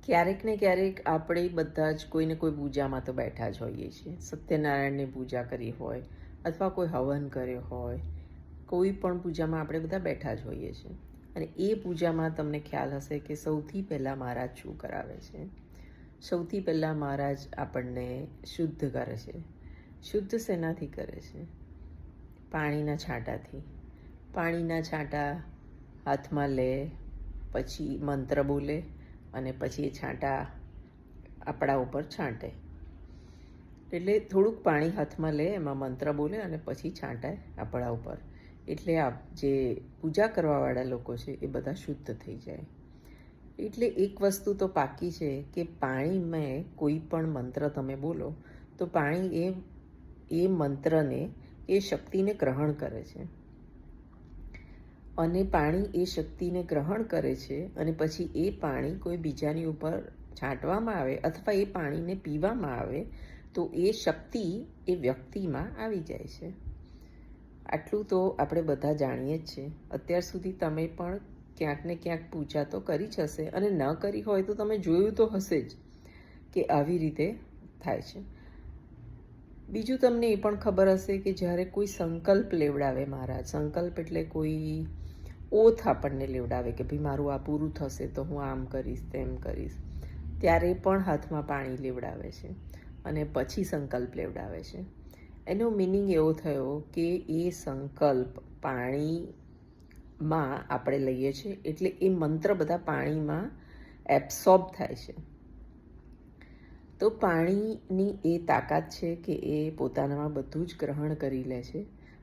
ક્યારેક ને ક્યારેક આપણે બધા જ કોઈને કોઈ પૂજામાં તો બેઠા જ હોઈએ છીએ. સત્યનારાયણની પૂજા કરી હોય અથવા કોઈ હવન કર્યો હોય, કોઈ પણ પૂજામાં આપણે બધા બેઠા જ હોઈએ છીએ. અને એ પૂજામાં તમને ખ્યાલ હશે કે સૌથી પહેલાં મહારાજ શું કરાવે છે. સૌથી પહેલાં મહારાજ આપણને શુદ્ધ કરે છે. શુદ્ધ શેનાથી કરે છે? પાણીના છાંટાથી. પાણીના છાંટા હાથમાં લે, પછી મંત્ર બોલે અને પછી એ છાંટા આપણા ઉપર છાંટે. એટલે થોડુંક પાણી હાથમાં લે, એમાં મંત્ર બોલે અને પછી છાંટે આપણા ઉપર. એટલે જે પૂજા કરવાવાળા લોકો છે એ બધા શુદ્ધ થઈ જાય. એટલે એક વસ્તુ તો પાકી છે કે પાણીમાં કોઈ પણ મંત્ર તમે બોલો તો પાણી એ મંત્રને, એ શક્તિને ગ્રહણ કરે છે. અને પાણી એ શક્તિને ગ્રહણ કરે છે અને પછી એ પાણી કોઈ બીજાની ઉપર છાંટવામાં આવે અથવા એ પાણીને પીવામાં આવે તો એ શક્તિ એ વ્યક્તિમાં આવી જાય છે. આટલું તો આપણે બધા જાણીએ જ છીએ. અત્યાર સુધી તમે પણ ક્યાંક ને ક્યાંક પૂજા તો કરી જ હશે, અને ન કરી હોય તો તમે જોયું તો હશે જ કે આવી રીતે થાય છે. બીજું તમને એ પણ ખબર હશે કે જ્યારે કોઈ સંકલ્પ લેવડાવે મહારાજ, સંકલ્પ એટલે કોઈ ઓથ આપણને લેવડાવે કે ભાઈ મારું આ પૂરું થશે તો હું આમ કરીશ તેમ કરીશ, ત્યારે પણ હાથમાં પાણી લેવડાવે છે અને પછી સંકલ્પ લેવડાવે છે. એનો મિનિંગ એવો થયો કે એ સંકલ્પ પાણીમાં આપણે લઈએ છીએ, એટલે એ મંત્ર બધા પાણીમાં એબ્સોર્બ થાય છે. તો પાણીની એ તાકાત છે કે એ પોતાનામાં બધું જ ગ્રહણ કરી લે છે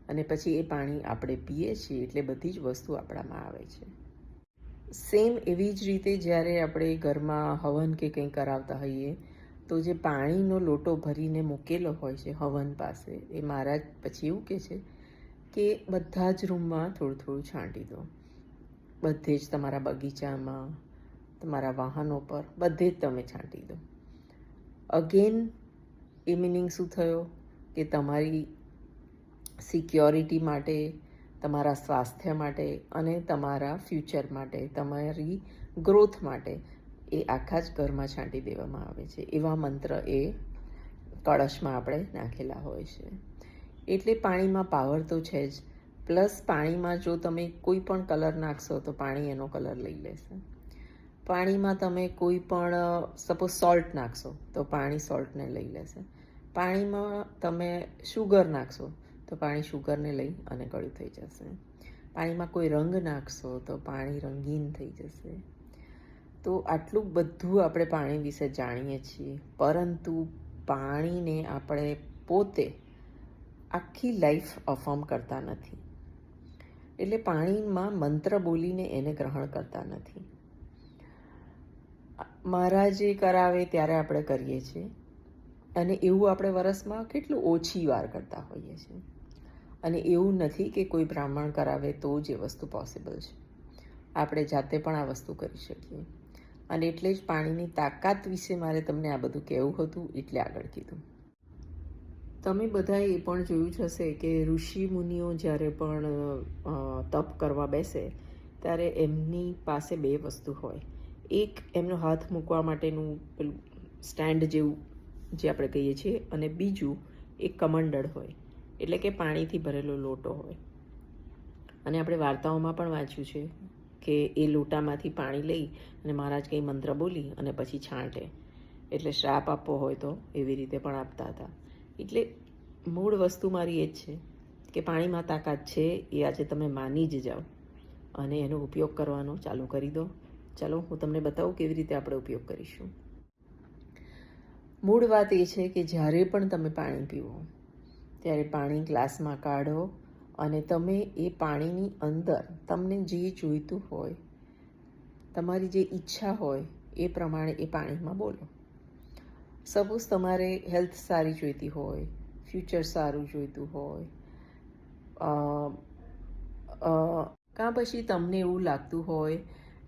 અને પછી એ પાણી આપણે પીએ છીએ એટલે બધી જ વસ્તુ આપણામાં આવે છે. સેમ એવી જ રીતે જ્યારે આપણે ઘરમાં હવન કે કંઈ કરાવતા હોઈએ તો જે પાણીનો લોટો ભરીને મૂકેલો હોય છે હવન પાસે, એ મહારાજ પછી એવું કહે છે કે બધા જ રૂમમાં થોડું થોડું છાંટી દો. બધે જ, તમારા બગીચામાં, તમારા વાહનો પર, બધે જ તમે છાંટી દો. અગેન એ મિનિંગ શું થયો કે તમારી સિક્યોરિટી માટે, તમારા સ્વાસ્થ્ય માટે અને તમારા ફ્યુચર માટે, તમારી ગ્રોથ માટે એ આખા જ ઘરમાં છાંટી દેવામાં આવે છે. એવા મંત્ર એ કળશમાં આપણે નાખેલા હોય છે. એટલે પાણીમાં પાવર તો છે જ, પ્લસ પાણીમાં જો તમે કોઈ પણ કલર નાખશો તો પાણી એનો કલર લઈ લેશે. પાણીમાં તમે કોઈ પણ સપોઝ સોલ્ટ નાખશો તો પાણી સોલ્ટને લઈ લેશે. પાણીમાં તમે શુગર નાખશો તો પાણી શુગરને લઈ અને ગળ્યું થઈ જશે. પાણીમાં કોઈ રંગ નાખશો તો પાણી રંગીન થઈ જશે. તો આટલું બધું આપણે પાણી વિશે જાણીએ છીએ, પરંતુ પાણીને આપણે પોતે આખી લાઈફ અફર્મ કરતા નથી. એટલે પાણીમાં મંત્ર બોલીને એને ગ્રહણ કરતા નથી. મહારાજે કરાવે ત્યારે આપણે કરીએ છીએ, અને એવું આપણે વરસમાં કેટલું ઓછી વાર કરતા હોઈએ છીએ. અને એવું નથી કે કોઈ બ્રાહ્મણ કરાવે તો જ એ વસ્તુ પોસિબલ છે. આપણે જાતે પણ આ વસ્તુ કરી શકીએ. અને એટલે જ પાણીની તાકાત વિશે મારે તમને આ બધું કહેવું હતું, એટલે આગળ કીધું. તમે બધાએ એ પણ જોયું જ હશે કે ઋષિ મુનિઓ જ્યારે પણ તપ કરવા બેસે ત્યારે એમની પાસે બે વસ્તુ હોય. એક એમનો હાથ મૂકવા માટેનું પેલું સ્ટેન્ડ જેવું જે આપણે કહીએ છીએ, અને બીજું એક કમંડળ હોય, એટલે કે પાણીથી ભરેલો લોટો હોય. અને આપણે વાર્તાઓમાં પણ વાંચ્યું છે કે એ લોટામાંથી પાણી લઈ અને મહારાજ કંઈ મંત્ર બોલી અને પછી છાંટે, એટલે શ્રાપ આપવો હોય તો એવી રીતે પણ આપતા હતા. એટલે મૂળ વસ્તુ મારી એ જ છે કે પાણીમાં તાકાત છે, એ આજે તમે માની જ જાઓ અને એનો ઉપયોગ કરવાનો ચાલુ કરી દો. ચાલો હું તમને બતાવું કેવી રીતે આપણે ઉપયોગ કરીશું. મૂળ વાત એ છે કે જ્યારે પણ તમે પાણી પીવો ત્યારે પાણી ગ્લાસમાં કાઢો અને તમે એ પાણીની અંદર તમને જે જોઈતું હોય, તમારી જે ઈચ્છા હોય એ પ્રમાણે એ પાણીમાં બોલો. સપોઝ તમારે હેલ્થ સારી જોઈતી હોય, ફ્યુચર સારું જોઈતું હોય, કાં પછી તમને એવું લાગતું હોય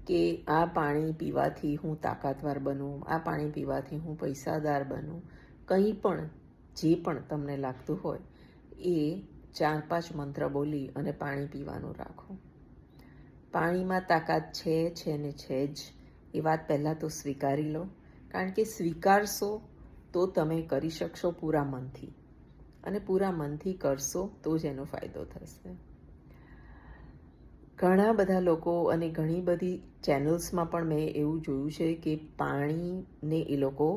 કે આ પાણી પીવાથી હું તાકાતવાર બનું, આ પાણી પીવાથી હું પૈસાદાર બનું, કંઈ પણ જે પણ તમને લાગતું હોય એ 4-5 મંત્ર બોલી અને પાણી પીવાનું રાખો. પાણીમાં તાકાત છે ને છે જ. એ વાત પહેલાં તો સ્વીકારી લો, કારણ કે સ્વીકારશો તો તમે કરી શકશો પૂરા મનથી, અને પૂરા મનથી કરશો તો જ એનો ફાયદો થશે. ઘણા બધા લોકો અને ઘણી બધી ચેનલ્સમાં પણ મેં એવું જોયું છે કે પાણીને એ લોકો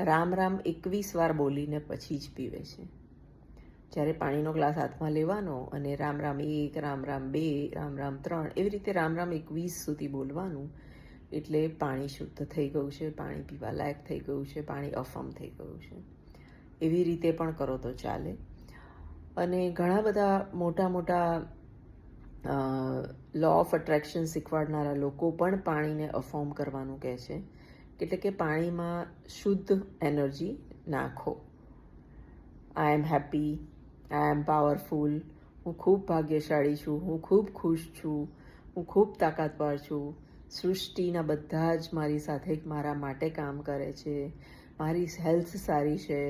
રામ રામ 21 વાર બોલીને પછી જ પીવે છે. જ્યારે પાણીનો ગ્લાસ હાથમાં લેવાનો અને રામ રામ 1, રામ રામ 2, રામ રામ 3, એવી રીતે રામ રામ 21 સુધી બોલવાનું, એટલે પાણી શુદ્ધ થઈ ગયું છે, પાણી પીવા લાયક થઈ ગયું છે, પાણી અફમ થઈ ગયું છે. એવી રીતે પણ કરો તો ચાલે. અને ઘણા બધા મોટા મોટા લો ઓફ અટ્રેક્શન શીખવાડનારા લોકો પણ પાણીને અફોર્મ કરવાનું કહે છે, એટલે કે પાણીમાં શુદ્ધ એનર્જી નાખો. આઈ am happy, I M powerful, હું ખૂબ ભાગ્યશાળી છું, હું ખૂબ ખુશ છું, હું ખૂબ તાકાતવાર છું, સૃષ્ટિના બધા જ મારી સાથે મારા માટે કામ કરે છે, મારી હેલ્થ સારી છે,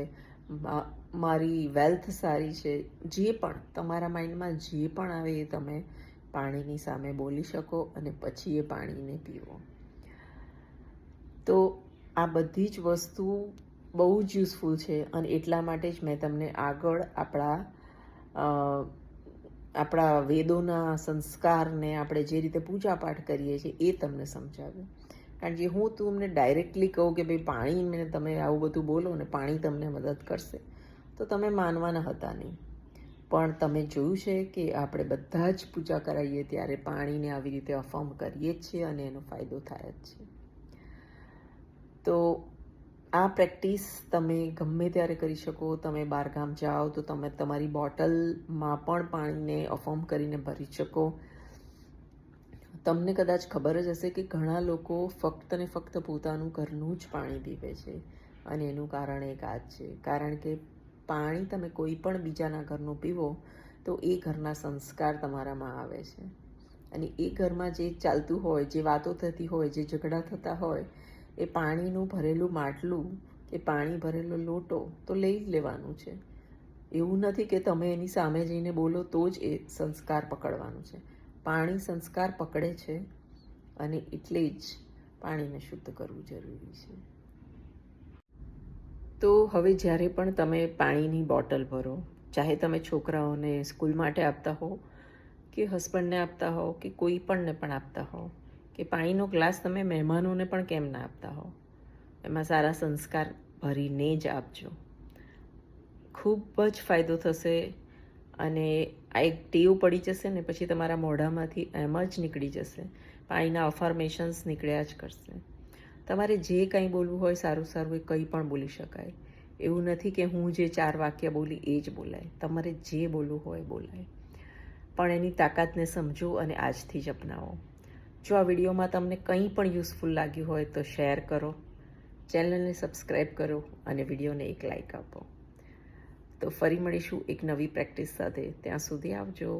મારી વેલ્થ સારી છે. જે પણ તમારા માઇન્ડમાં જે પણ આવે એ તમે પાણીની સામે બોલી શકો અને પછી એ પાણીને પીવો. તો આ બધી જ વસ્તુ બહુ જ યુઝફુલ છે, અને એટલા માટે જ મેં તમને આગળ આપણા વેદોના સંસ્કારને આપણે જે રીતે પૂજાપાઠ કરીએ છીએ એ તમને સમજાવ્યું. કારણ કે હું તમને ડાયરેક્ટલી કહું કે ભાઈ પાણીને તમે આવું બધું બોલો ને પાણી તમને મદદ કરશે, તો તમે માનવાના હતા નહીં. પણ તમે જોયું છે કે આપણે બધા જ પૂજા કરાવીએ ત્યારે પાણીને આવી રીતે અફર્મ કરીએ જ છીએ અને એનો ફાયદો થાય જ છે. તો આ પ્રેક્ટિસ તમે ગમે ત્યારે કરી શકો. તમે બહારગામ જાઓ તો તમે તમારી બોટલમાં પણ પાણીને અફર્મ કરીને ભરી શકો. તમને કદાચ ખબર જ હશે કે ઘણા લોકો ફક્ત ને ફક્ત પોતાનું ઘરનું જ પાણી પીવે છે, અને એનું કારણ એક આ જ છે. કારણ કે પાણી તમે કોઈ પણ બીજાના ઘરનું પીવો તો એ ઘરના સંસ્કાર તમારામાં આવે છે, અને એ ઘરમાં જે ચાલતું હોય, જે વાતો થતી હોય, જે ઝઘડા થતા હોય, એ પાણીનું ભરેલું માટલું કે પાણી ભરેલો લોટો તો લઈ જ લેવાનું છે. એવું નથી કે તમે એની સામે જઈને બોલો તો જ એ સંસ્કાર પકડવાનું છે. પાણી સંસ્કાર પકડે છે, અને એટલે જ પાણીને શુદ્ધ કરવું જરૂરી છે. તો હવે જ્યારે પણ તમે પાણીની બોટલ ભરો, ચાહે તમે છોકરાઓને સ્કૂલ માટે આપતા હો, કે હસબન્ડને આપતા હો, કે કોઈ પણને પણ આપતા હો, કે પાણીનો ગ્લાસ તમે મહેમાનોને પણ કેમ ના આપતા હો, એમાં સારા સંસ્કાર ભરીને જ આપજો. ખૂબ જ ફાયદો થશે, અને આ એક ટેવ પડી જશે ને પછી તમારા મોઢામાંથી એમ જ નીકળી જશે, પાણીના અફર્મેશન્સ નીકળ્યા જ કરશે. તમારે જે કંઈ બોલવું હોય સારું સારું એ કંઈ પણ બોલી શકાય. એવું નથી કે હું જે 4 વાક્ય બોલી એ જ બોલાય. તમારે જે બોલવું હોય બોલાય, પણ એની તાકાતને સમજો અને આજથી જ અપનાવો. જો આ વિડીયોમાં તમને કંઈ પણ યુઝફુલ લાગ્યું હોય તો શેર કરો, ચેનલને સબસ્ક્રાઈબ કરો અને વિડીયોને એક લાઈક આપો. તો ફરી મળીશું એક નવી પ્રેક્ટિસ સાથે. ત્યાં સુધી આવજો.